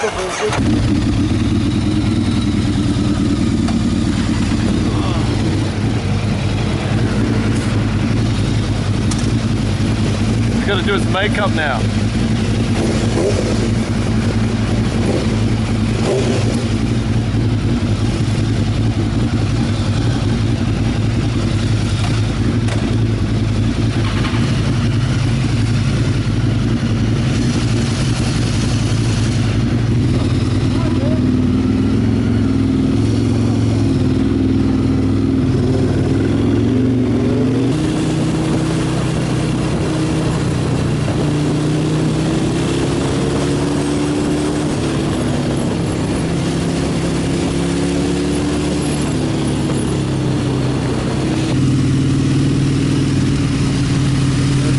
He's got to do his makeup now.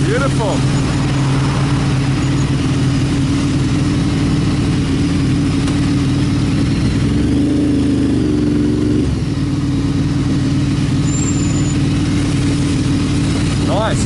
Beautiful. Nice.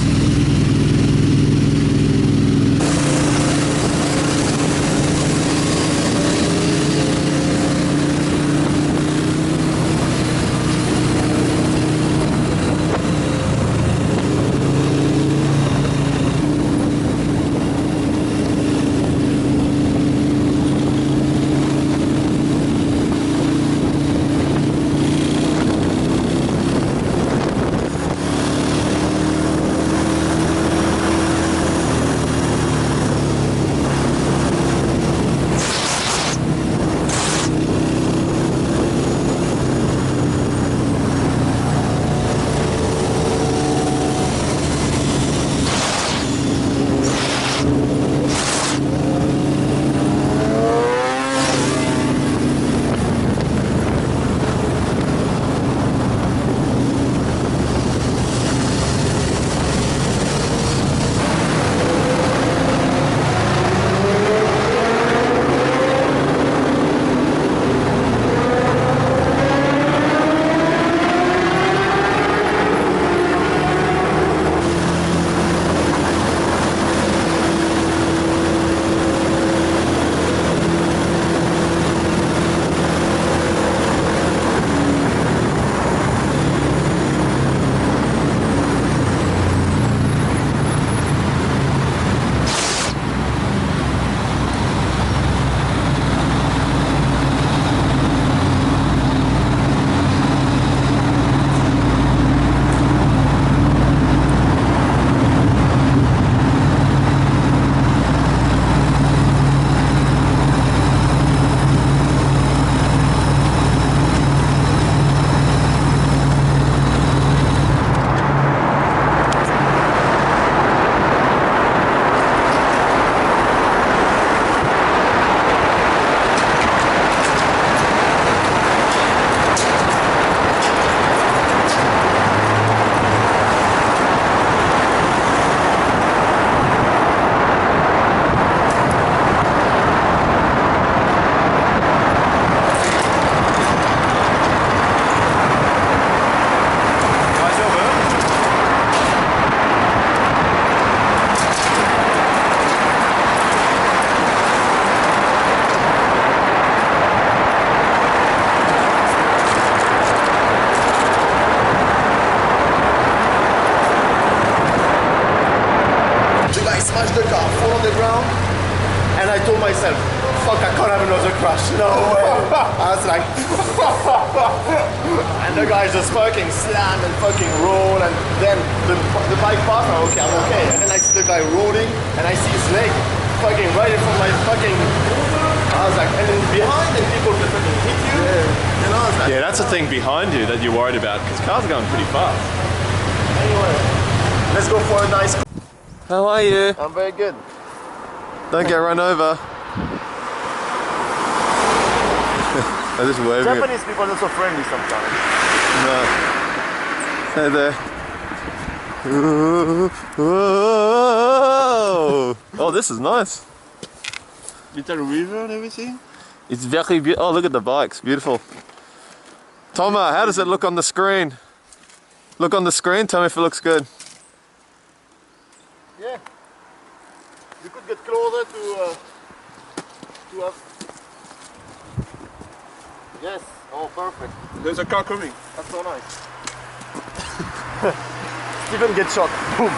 The car, fall on the ground, and I told myself, fuck, I can't have another crash, no way. I was like, and the guy just fucking slammed and fucking rolled, and then the bike passed, I'm okay, I'm okay. And then I see the guy rolling, and I see his leg fucking right in front of my fucking, I was like, and then behind, and people can fucking hit you, you know, I was like, yeah, that's the thing behind you that you're worried about, because cars are going pretty fast. Anyway, let's go for a nice. How are you? I'm very good. Don't get run over. I just waving. Japanese people are not so friendly sometimes. No. Hey there. Whoa. Oh, this is nice. Little river and everything. It's very beautiful. Oh, look at the bikes. Beautiful. Toma, how does it look on the screen? Look on the screen. Tell me if it looks good. Yeah. You could get closer to have Yes. Oh, perfect. There's a car coming. That's so nice. Steven gets shot. Boom.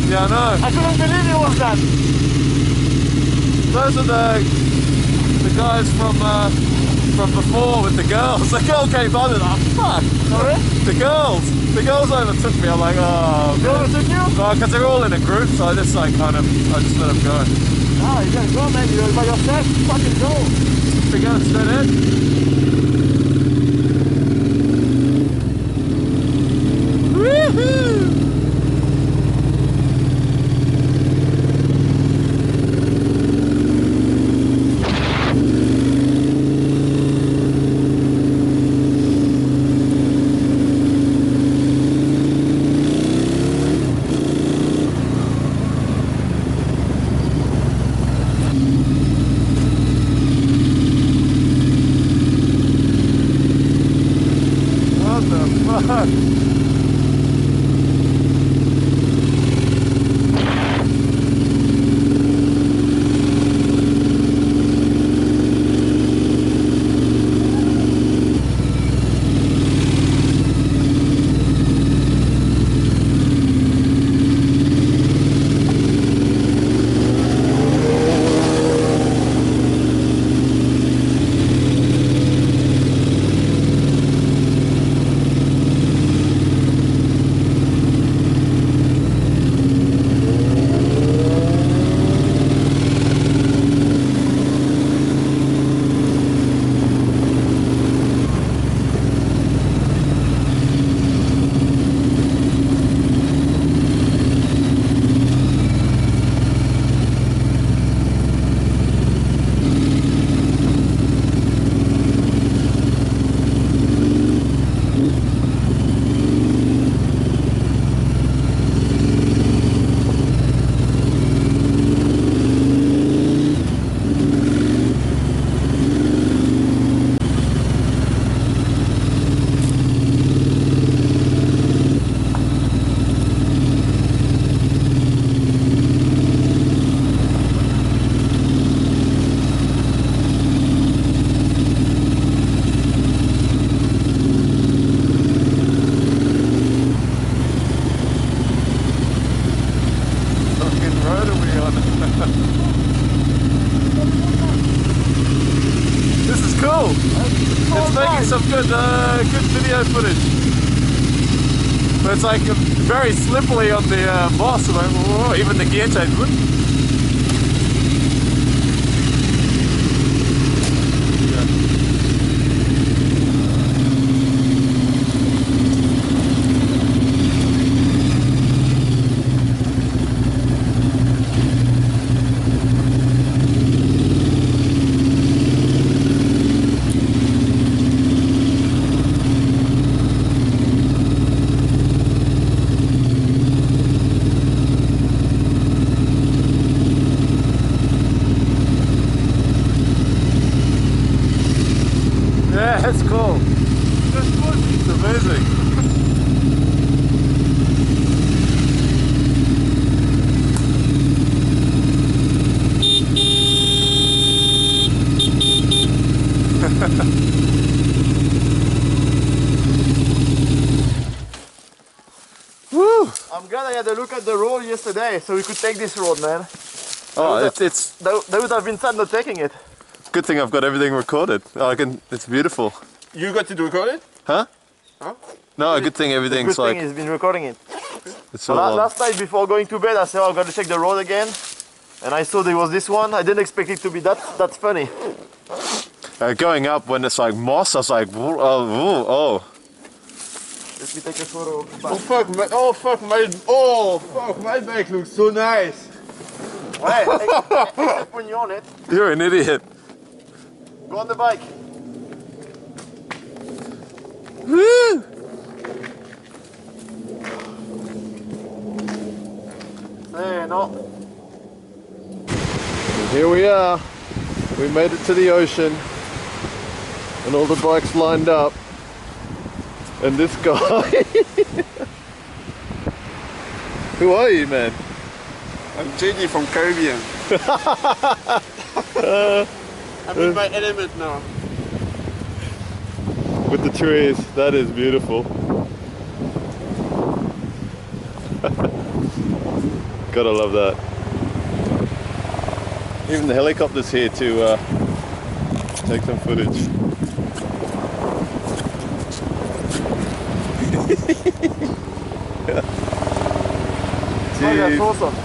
Yeah, I know. I couldn't believe it was that. Those are the guys from before with the girls. The girl came by and oh fuck. Sorry? The girls overtook me. I'm like, oh. They overtook you? No, because they're all in a group, so I just like I just let them go. Ah, you gotta go, man. You're by yourself. Fucking go. We're going straight ahead. Woohoo! What the fuck? This is cool. It's making some good video footage. But it's like very slippery on the boss. Like, whoa, even the gear change. Whoop. Yeah, that's cool. It's amazing. Woo! I'm glad I had a look at the road yesterday so we could take this road, man. Oh, it's That would have been sad not taking it. good thing I've got everything recorded. It's beautiful. You got to record it? Huh? Huh? No, a good thing everything's good like... thing he's been recording it. It's Well, all on. last night before going to bed, I said, oh, I'm going to check the road again. And I saw there was this one. I didn't expect it to be that's funny. Going up when it's like moss, I was like, oh. Let me take a photo. Oh fuck my bike looks so nice. Ouais, except when you're on it. You're an idiot. Go on the bike. Woo! Hey, no. Here we are. We made it to the ocean. And all the bikes lined up. And this guy. Who are you, man? I'm JD from Caribbean. I'm in my element now. With the trees. That is beautiful. Gotta love that. Even the helicopter's here to take some footage. Oh, that's awesome.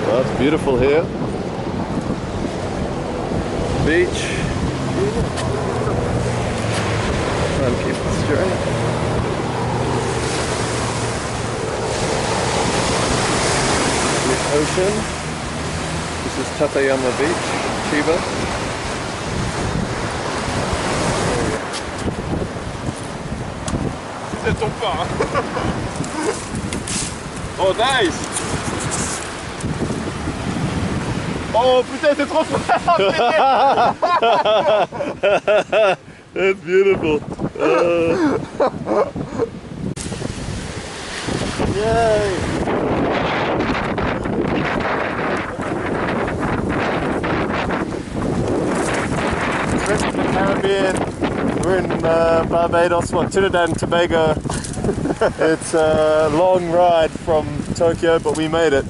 Well, it's beautiful here. Beach. Try and keep it straight. The ocean. This is Tateyama Beach, Chiba. Ça tombe pas. Hein. Oh nice. Oh putain c'est trop fort. That's beautiful. Yay! Trip to the Caribbean. We're in Barbados, Trinidad and Tobago. It's a long ride from Tokyo, but we made it.